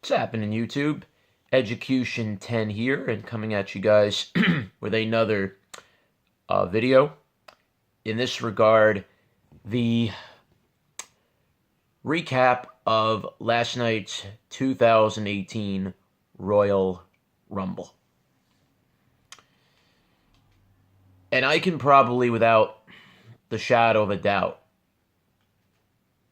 What's happening, YouTube? Education 10 here, and coming at you guys with another video. In this regard, the recap of last night's 2018 Royal Rumble. And I can probably, without the shadow of a doubt,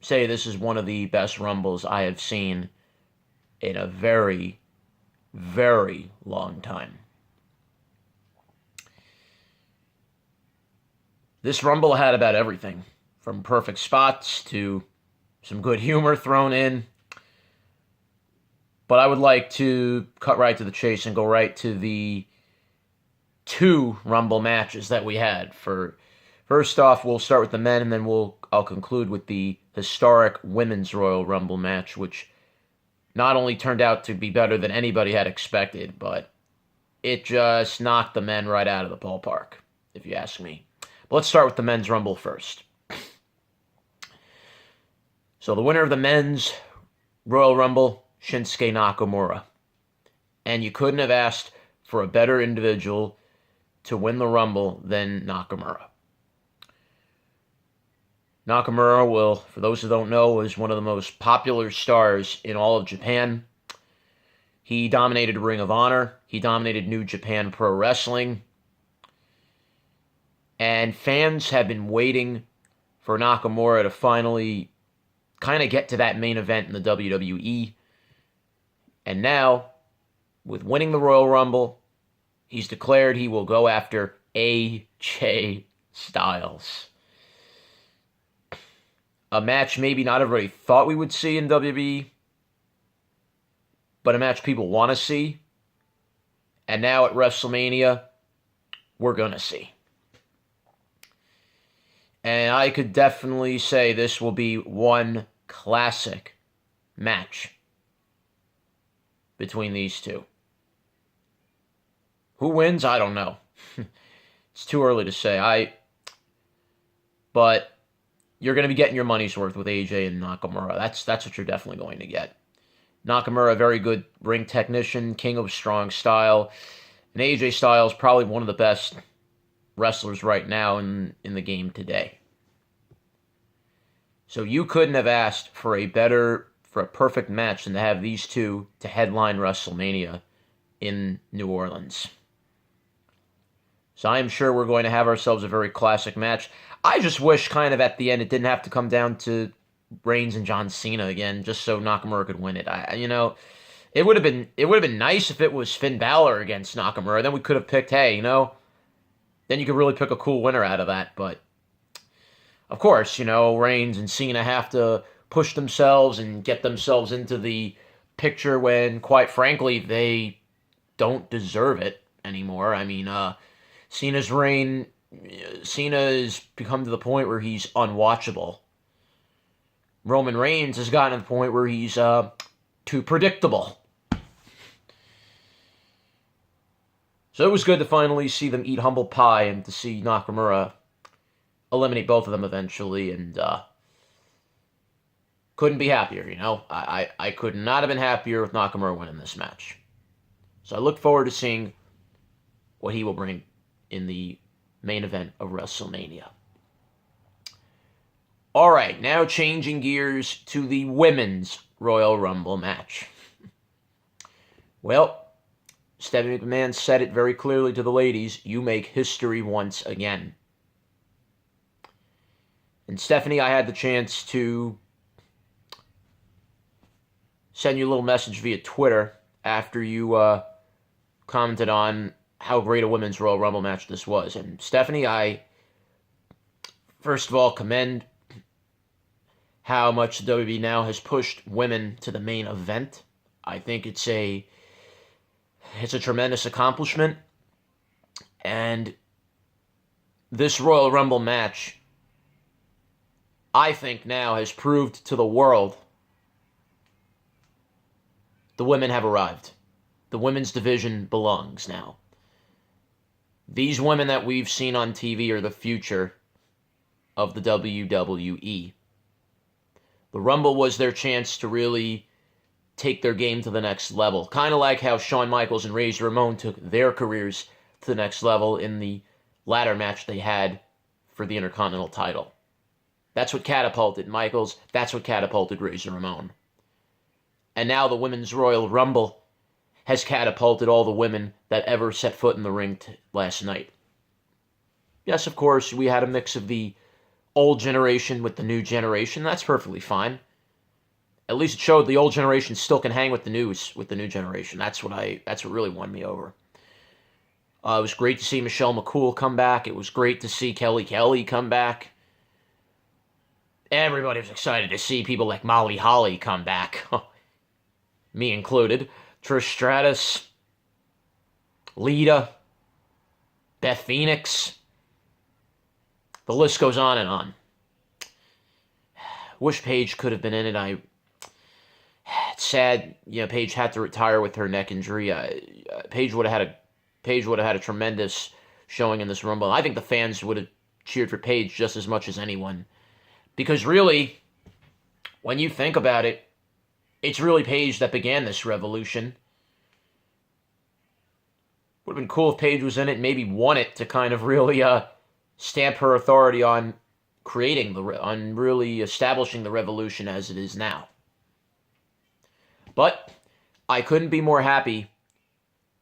say this is one of the best Rumbles I have seen in a very, very long time. This Rumble had about everything, from perfect spots to some good humor thrown in. But I would like to cut right to the chase and go right to the two Rumble matches that we had. First off, we'll start with the men, and then I'll conclude with the historic Women's Royal Rumble match, which not only turned out to be better than anybody had expected, but it just knocked the men right out of the ballpark, if you ask me. But let's start with the Men's Rumble first. So the winner of the Men's Royal Rumble, Shinsuke Nakamura. And you couldn't have asked for a better individual to win the Rumble than Nakamura. Nakamura for those who don't know, was one of the most popular stars in all of Japan. He dominated Ring of Honor. He dominated New Japan Pro Wrestling. And fans have been waiting for Nakamura to finally kind of get to that main event in the WWE. And now, with winning the Royal Rumble, he's declared he will go after AJ Styles. A match maybe not everybody thought we would see in WWE, but a match people want to see. And now at WrestleMania, we're going to see. And I could definitely say this will be one classic match between these two. Who wins? I don't know. It's too early to say. But you're going to be getting your money's worth with AJ and Nakamura. That's what you're definitely going to get. Nakamura, a very good ring technician, king of strong style. And AJ Styles, probably one of the best wrestlers right now in the game today. So you couldn't have asked for a perfect match than to have these two to headline WrestleMania in New Orleans. So I am sure we're going to have ourselves a very classic match. I just wish kind of at the end it didn't have to come down to Reigns and John Cena again, just so Nakamura could win it. It would have been nice if it was Finn Balor against Nakamura. Then we could have picked, then you could really pick a cool winner out of that. But of course, Reigns and Cena have to push themselves and get themselves into the picture when, quite frankly, they don't deserve it anymore. I mean, Cena's reign, Cena has become to the point where he's unwatchable. Roman Reigns has gotten to the point where he's too predictable. So it was good to finally see them eat humble pie and to see Nakamura eliminate both of them eventually, and couldn't be happier, I could not have been happier with Nakamura winning this match. So I look forward to seeing what he will bring in the main event of WrestleMania. All right, now changing gears to the Women's Royal Rumble match. Well, Stephanie McMahon said it very clearly to the ladies, you make history once again. And Stephanie, I had the chance to send you a little message via Twitter after you commented on how great a Women's Royal Rumble match this was. And Stephanie, I first of all commend how much the WWE now has pushed women to the main event. I think it's a tremendous accomplishment. And this Royal Rumble match, I think now has proved to the world the women have arrived. The women's division belongs now. These women that we've seen on TV are the future of the WWE. The Rumble was their chance to really take their game to the next level. Kind of like how Shawn Michaels and Razor Ramon took their careers to the next level in the ladder match they had for the Intercontinental title. That's what catapulted Michaels. That's what catapulted Razor Ramon. And now the Women's Royal Rumble has catapulted all the women that ever set foot in the ring last night. Yes, of course, we had a mix of the old generation with the new generation. That's perfectly fine. At least it showed the old generation still can hang with the new generation. That's what really won me over. It was great to see Michelle McCool come back. It was great to see Kelly Kelly come back. Everybody was excited to see people like Molly Holly come back. Me included. Trish Stratus, Lita, Beth Phoenix. The list goes on and on. Wish Paige could have been in it. It's sad, Paige had to retire with her neck injury. Paige would have had a tremendous showing in this Rumble. I think the fans would have cheered for Paige just as much as anyone. Because really, when you think about it, it's really Paige that began this revolution. Would have been cool if Paige was in it and maybe won it to kind of really stamp her authority on on really establishing the revolution as it is now. But I couldn't be more happy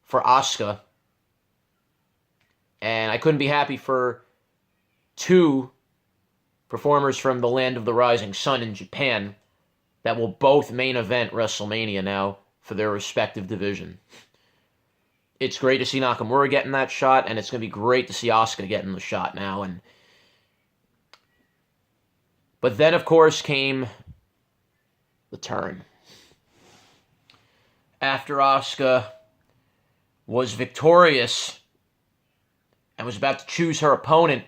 for Asuka, and I couldn't be happy for two performers from the land of the rising sun in Japan that will both main event WrestleMania now for their respective division. It's great to see Nakamura getting that shot, and it's going to be great to see Asuka getting the shot now. But then, of course, came the turn. After Asuka was victorious and was about to choose her opponent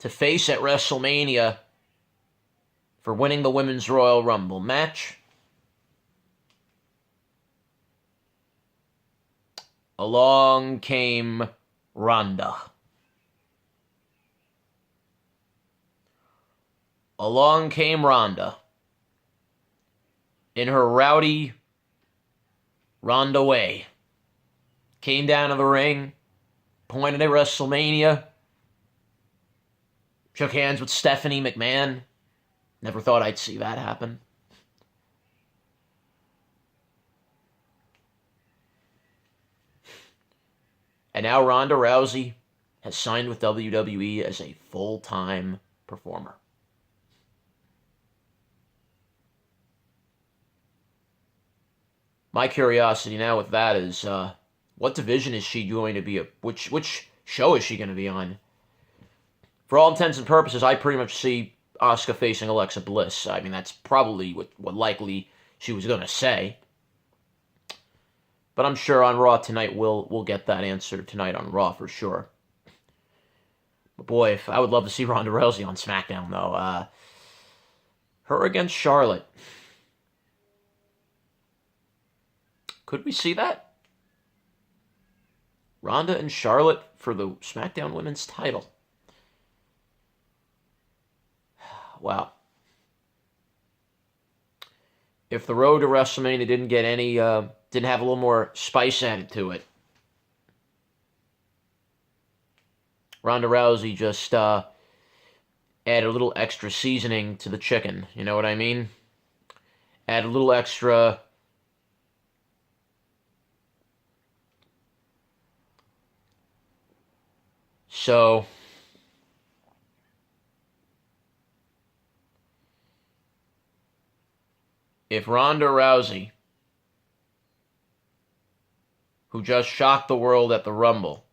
to face at WrestleMania for winning the Women's Royal Rumble match, along came Ronda. Along came Ronda in her rowdy Ronda way. Came down to the ring, pointed at WrestleMania, shook hands with Stephanie McMahon. Never thought I'd see that happen. And now Ronda Rousey has signed with WWE as a full-time performer. My curiosity now with that is, what division is she going to be? Which show is she going to be on? For all intents and purposes, I pretty much see Asuka facing Alexa Bliss. I mean, that's probably what likely she was going to say. But I'm sure on Raw tonight we'll get that answer tonight on Raw for sure. But boy, I would love to see Ronda Rousey on SmackDown though. Her against Charlotte. Could we see that? Ronda and Charlotte for the SmackDown Women's title. Wow. If the road to WrestleMania didn't get didn't have a little more spice added to it, Ronda Rousey just added a little extra seasoning to the chicken. You know what I mean? Add a little extra. So, if Ronda Rousey, who just shocked the world at the Rumble,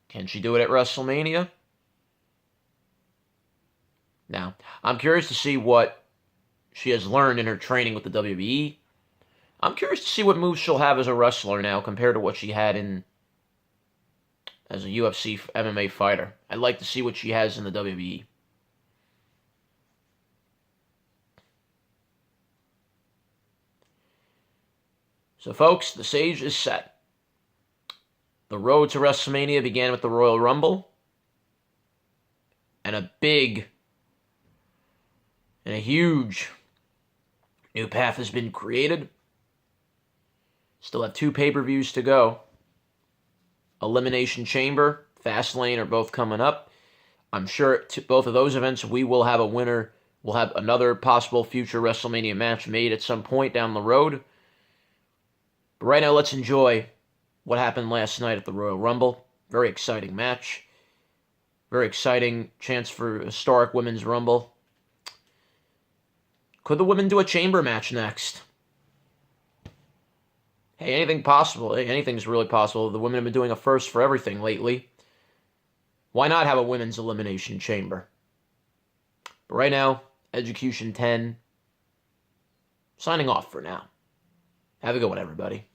can she do it at WrestleMania? Now, I'm curious to see what she has learned in her training with the WWE. I'm curious to see what moves she'll have as a wrestler now compared to what she had as a UFC MMA fighter. I'd like to see what she has in the WWE. So, folks, the stage is set. The road to WrestleMania began with the Royal Rumble. And a huge New path has been created. Still have 2 pay-per-views to go. Elimination Chamber, Fastlane are both coming up. I'm sure both of those events we will have a winner. We'll have another possible future WrestleMania match made at some point down the road. But right now, let's enjoy what happened last night at the Royal Rumble. Very exciting match. Very exciting chance for a historic Women's Rumble. Could the women do a chamber match next? Hey, anything possible. Hey, anything's really possible. The women have been doing a first for everything lately. Why not have a women's elimination chamber? But right now, Execution 10 signing off for now. Have a good one, everybody.